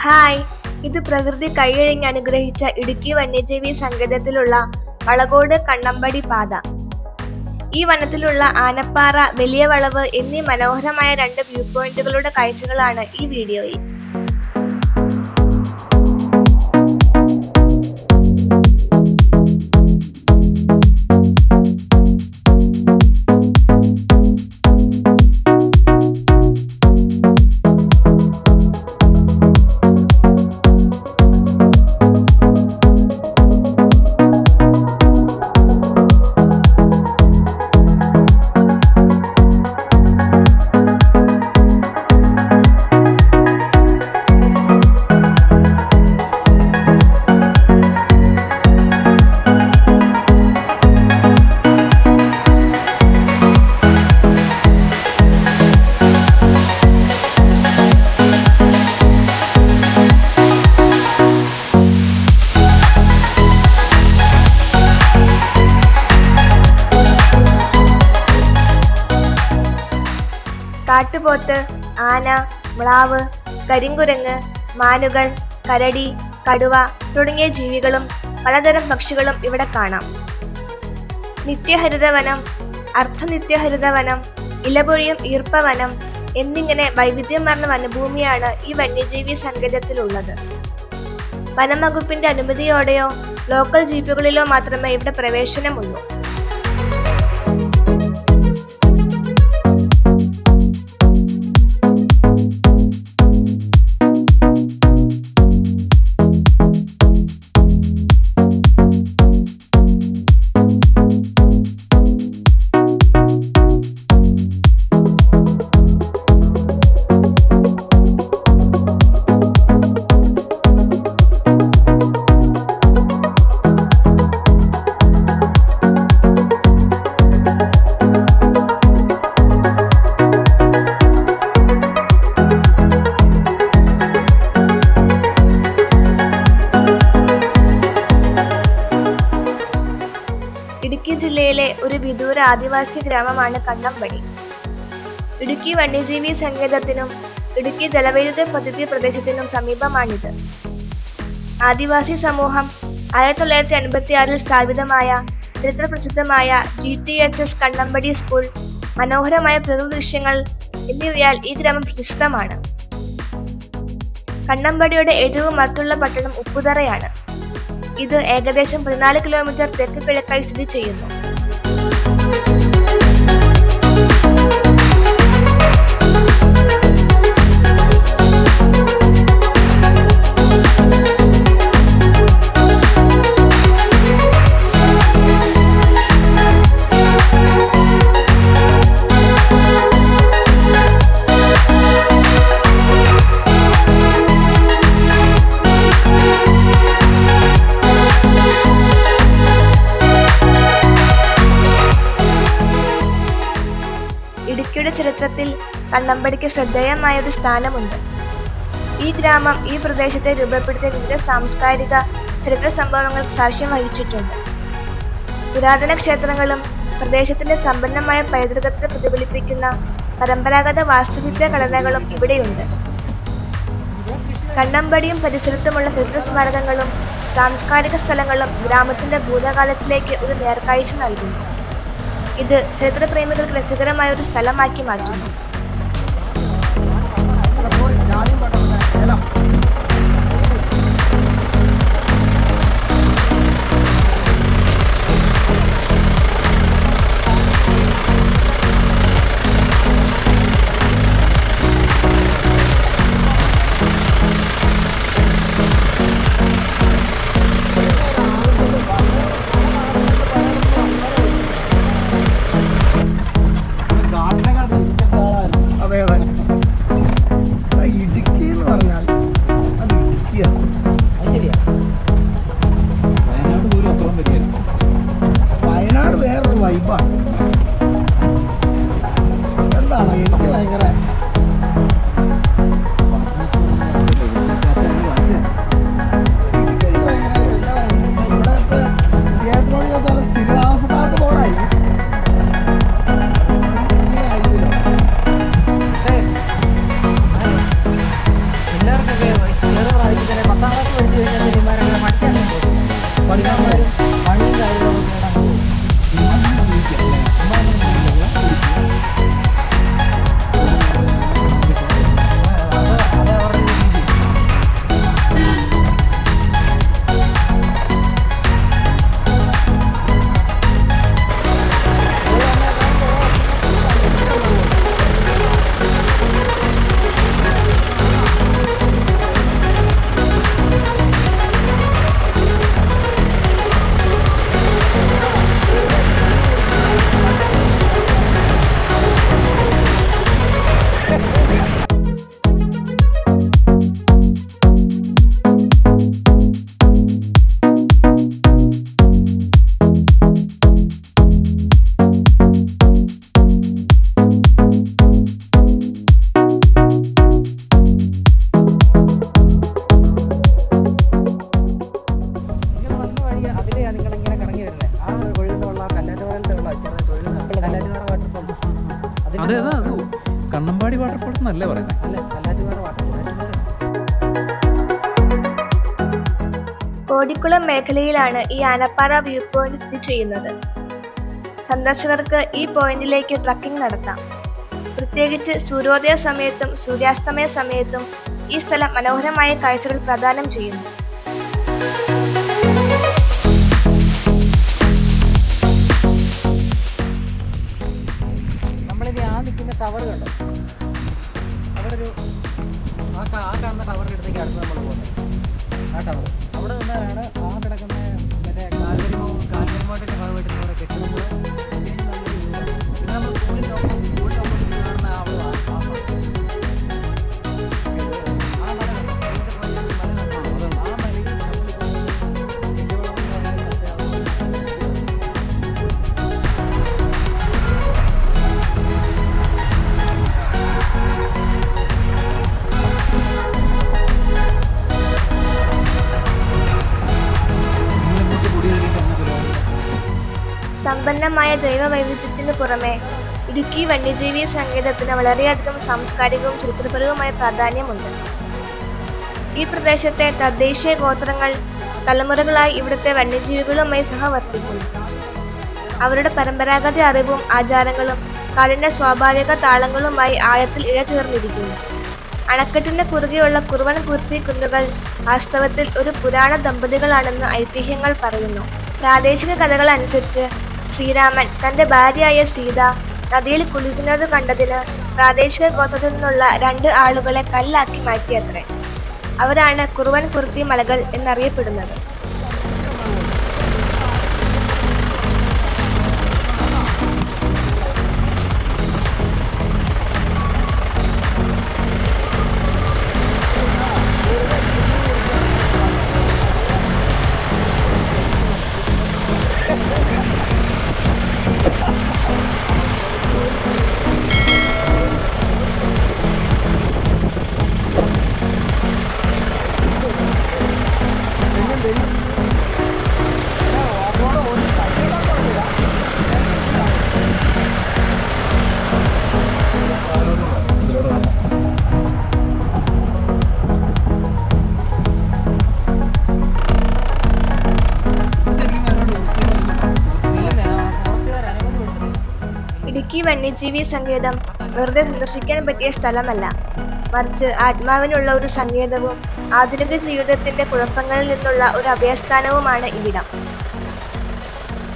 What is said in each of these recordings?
Hi, ഇത് പ്രകൃതി കൈയഴിഞ്ഞ് അനുഗ്രഹിച്ച ഇടുക്കി വന്യജീവി സങ്കേതത്തിലുള്ള വളകോട് കണ്ണമ്പടി പാത. ഈ വനത്തിലുള്ള ആനപ്പാറ, വലിയ വളവ് എന്നീ മനോഹരമായ 2 വ്യൂ പോയിന്റുകളുടെ കാഴ്ചകളാണ് ഈ വീഡിയോയിൽ. കാട്ടുപോത്ത്, ആന, മ്ലാവ്, കരിങ്കുരങ്ങ്, മാനുകൾ, കരടി, കടുവ തുടങ്ങിയ ജീവികളും പലതരം പക്ഷികളും ഇവിടെ കാണാം. നിത്യഹരിതവനം, അർദ്ധനിത്യഹരിതവനം, ഇലപൊഴിയും ഈർപ്പവനം എന്നിങ്ങനെ വൈവിധ്യമാർന്ന വനഭൂമിയാണ് ഈ വന്യജീവി സങ്കേതത്തിലുള്ളത്. വനം വകുപ്പിന്റെ അനുമതിയോടെയോ ലോക്കൽ ജീപ്പുകളിലോ മാത്രമേ ഇവിടെ പ്രവേശനമുള്ളൂ. ഇടുക്കി ജില്ലയിലെ ഒരു വിദൂര ആദിവാസി ഗ്രാമമാണ് കണ്ണമ്പടി. ഇടുക്കി വന്യജീവി സങ്കേതത്തിനും ഇടുക്കി ജലവൈദ്യുത പദ്ധതി പ്രദേശത്തിനും സമീപമാണിത്. ആദിവാസി സമൂഹം 1956 സ്ഥാപിതമായ ചരിത്രപ്രസിദ്ധമായ GTHS കണ്ണമ്പടി സ്കൂൾ, മനോഹരമായ പ്രകൃതി ദൃശ്യങ്ങൾ എന്നിവയാൽ ഈ ഗ്രാമം പ്രസിദ്ധമാണ്. കണ്ണമ്പടിയുടെ ഏറ്റവും അടുത്തുള്ള പട്ടണം ഉപ്പുതറയാണ്. ഇത് ഏകദേശം 14 കിലോമീറ്റർ തെക്ക് കിഴക്കായി സ്ഥിതി ചെയ്യുന്നു. ഇടുക്കിയുടെ ചരിത്രത്തിൽ കണ്ണമ്പടിക്ക് ശ്രദ്ധേയമായ ഒരു സ്ഥാനമുണ്ട്. ഈ ഗ്രാമം ഈ പ്രദേശത്തെ രൂപപ്പെടുത്തിയ വിവിധ സാംസ്കാരിക ചരിത്ര സംഭവങ്ങൾക്ക് സാക്ഷ്യം വഹിച്ചിട്ടുണ്ട്. പുരാതന ക്ഷേത്രങ്ങളും പ്രദേശത്തിന്റെ സമ്പന്നമായ പൈതൃകത്തെ പ്രതിഫലിപ്പിക്കുന്ന പരമ്പരാഗത വാസ്തുവിദ്യാ ഘടനകളും ഇവിടെയുണ്ട്. കണ്ണമ്പടിയും പരിസരത്തുമുള്ള ചരിത്ര സ്മാരകങ്ങളും സാംസ്കാരിക സ്ഥലങ്ങളും ഗ്രാമത്തിന്റെ ഭൂതകാലത്തിലേക്ക് ഒരു നേർക്കാഴ്ച നൽകുന്നു. ഇത് ചരിത്രപ്രേമികൾക്ക് രസകരമായ ഒരു സ്ഥലമാക്കി മാറ്റുന്നു. ഇടുക്കി എന്ന് പറഞ്ഞാൽ അത് വൈബാണ്. എന്താണ് എനിക്ക് ഭയങ്കര സ്ഥിരതാമസക്കാർക്ക് പോരായി. എല്ലാവർക്കൊക്കെ ചെറു പ്രായത്തിൽ തന്നെ 10ാം ക്ലാസ് പഠിച്ചു കഴിഞ്ഞാൽ സിനിമാരൊക്കെ പഠിക്കാൻ പോകും. പഠിക്കാന്മാരും പണിയും കാര്യങ്ങളൊക്കെ നേടാൻ പോകും. അത് അവരുടെ രീതി. അതെ അത് കണ്ണമ്പാടി വാട്ടർഫോൾസ് എന്നല്ലേ പറയുന്നത്? കോടിക്കുളം മേഖലയിലാണ് ഈ ആനപ്പാറ വ്യൂ പോയിന്റ് സ്ഥിതി ചെയ്യുന്നത്. സന്ദർശകർക്ക് ഈ പോയിന്റിലേക്ക് ട്രക്കിംഗ് നടത്താം. പ്രത്യേകിച്ച് സൂര്യോദയ സമയത്തും സൂര്യാസ്തമയ സമയത്തും ഈ സ്ഥലം മനോഹരമായ കാഴ്ചകൾ പ്രദാനം ചെയ്യുന്നു. നമ്മളിനി ആ നിൽക്കുന്ന ടവർ കണ്ടോ? അവിടെ ഒരു ആ കാണുന്ന ടവറിൻ്റെ അടുത്തേക്ക് അടുത്ത് നമ്മൾ പോകുന്നത്. ആ ടവർ അവിടെ നിന്നാണ് ആ കിടക്കുന്ന മറ്റേ കാൽവരിമോട്ടിൻ്റെ ഭാഗമായിട്ട് നമ്മുടെ കെട്ടിടങ്ങൾ. പിന്നെ നമ്മൾ സ്കൂളിൻ്റെ ഓപ്പോസിറ്റ് കാണുന്ന ആ മല സമ്പന്നമായ ജൈവ വൈവിധ്യത്തിന് പുറമെ ഇടുക്കി വന്യജീവി സങ്കേതത്തിന് വളരെയധികം സാംസ്കാരികവും ചരിത്രപരവുമായ പ്രാധാന്യമുണ്ട്. ഈ പ്രദേശത്തെ തദ്ദേശീയ ഗോത്രങ്ങൾ തലമുറകളായി ഇവിടുത്തെ വന്യജീവികളുമായി സഹവർത്തിക്കുന്നു. അവരുടെ പരമ്പരാഗത അറിവും ആചാരങ്ങളും കാടിന്റെ സ്വാഭാവിക താളങ്ങളുമായി ആഴത്തിൽ ഇഴചേർന്നിരിക്കുന്നു. അണക്കെട്ടിന് കുറുകെയുള്ള കുറുവൻ കുർത്തി കുന്നുകൾ വാസ്തവത്തിൽ ഒരു പുരാണ ദമ്പതികളാണെന്ന് ഐതിഹ്യങ്ങൾ പറയുന്നു. പ്രാദേശിക കഥകൾ അനുസരിച്ച് ശ്രീരാമൻ തന്റെ ഭാര്യയായ സീത നദിയിൽ കുളിക്കുന്നത് കണ്ടതിന് പ്രാദേശിക ഗോത്രത്തിൽ നിന്നുള്ള 2 ആളുകളെ കല്ലാക്കി മാറ്റിയത്രേ. അവരാണ് കുറുവൻ കുർത്തി മലകൾ എന്നറിയപ്പെടുന്നത്. ഇടുക്കി വന്യജീവി സങ്കേതം വെറുതെ സന്ദർശിക്കാൻ പറ്റിയ സ്ഥലമല്ല, മറിച്ച് ആത്മാവിനുള്ള ഒരു സങ്കേതവും ആധുനിക ജീവിതത്തിന്റെ കുഴപ്പങ്ങളിൽ നിന്നുള്ള ഒരു അഭയസ്ഥാനവുമാണ് ഇവിടം.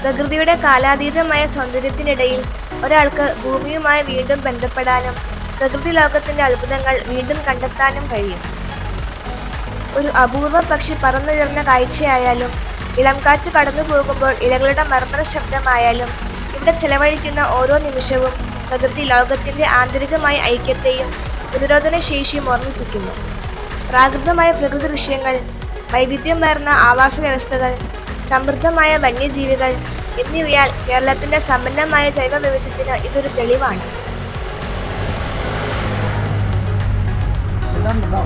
പ്രകൃതിയുടെ കാലാതീതമായ സൗന്ദര്യത്തിനിടയിൽ ഒരാൾക്ക് ഭൂമിയുമായി വീണ്ടും ബന്ധപ്പെടാനും പ്രകൃതി ലോകത്തിന്റെ അത്ഭുതങ്ങൾ വീണ്ടും കണ്ടെത്താനും കഴിയും. ഒരു അപൂർവ പക്ഷി പറന്നുയർന്ന കാഴ്ചയായാലും ഇളം കാറ്റ് കടന്നു പോകുമ്പോൾ ഇലകളുടെ മർമ്മര ശബ്ദമായാലും ഇവിടെ ചെലവഴിക്കുന്ന ഓരോ നിമിഷവും പ്രകൃതി ലോകത്തിന്റെ ആന്തരികമായ ഐക്യത്തെയും പ്രതിരോധന ശേഷിയും ഓർമ്മിപ്പിക്കുന്നു. പ്രാകൃതമായ പ്രകൃതി ദൃശ്യങ്ങൾ, വൈവിധ്യമാർന്ന ആവാസ വ്യവസ്ഥകൾ, സമൃദ്ധമായ വന്യജീവികൾ എന്നിവയാൽ കേരളത്തിന്റെ സമ്പന്നമായ ജൈവ വൈവിധ്യത്തിന് ഇതൊരു തെളിവാണ്. ഇതുണ്ടോ?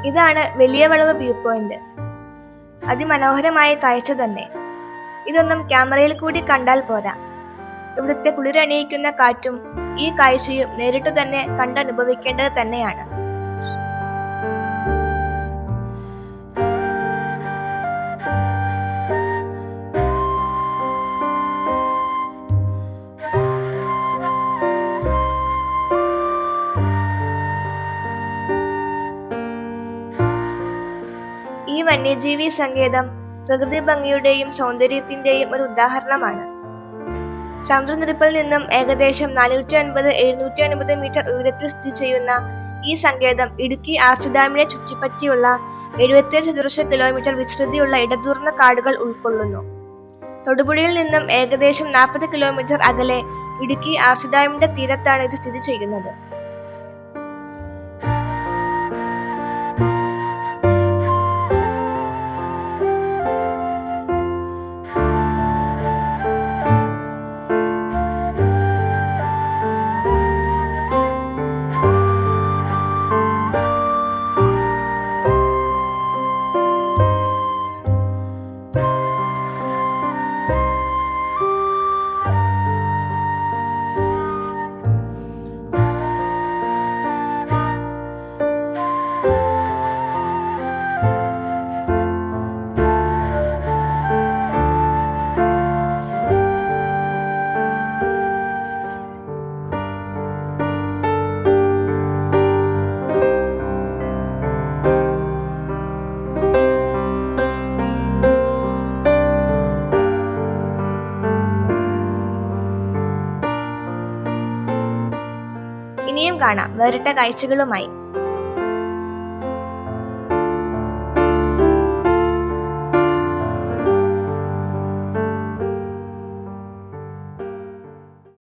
ഇതാണ് വലിയ വളവ് വ്യൂ പോയിന്റ്. അതിമനോഹരമായ കാഴ്ച തന്നെ. ഇതൊന്നും ക്യാമറയിൽ കൂടി കണ്ടാൽ പോരാ. ഇവിടുത്തെ കുളിരണിയിക്കുന്ന കാറ്റും ഈ കാഴ്ചയും നേരിട്ട് തന്നെ കണ്ടനുഭവിക്കേണ്ടത് തന്നെയാണ്. ഈ വന്യജീവി സങ്കേതം പ്രകൃതി ഭംഗിയുടെയും സൗന്ദര്യത്തിന്റെയും ഒരു ഉദാഹരണമാണ്. സമുദ്രനിരപ്പിൽ നിന്നും ഏകദേശം 450-750 മീറ്റർ ഉയരത്തിൽ സ്ഥിതി ചെയ്യുന്ന ഈ സങ്കേതം ഇടുക്കി ആർച്ച് ഡാമിനെ ചുറ്റിപ്പറ്റിയുള്ള 77 ചതുരശ്ര കിലോമീറ്റർ വിസ്തൃതിയുള്ള ഇടതൂർന്ന കാടുകൾ ഉൾക്കൊള്ളുന്നു. തൊടുപുഴയിൽ നിന്നും ഏകദേശം 40 കിലോമീറ്റർ അകലെ ഇടുക്കി ആർച്ച് ഡാമിന്റെ തീരത്താണ് ഇത് സ്ഥിതി ചെയ്യുന്നത്. ഇനിയും കാണാം വേറിട്ട കാഴ്ചകളുമായി.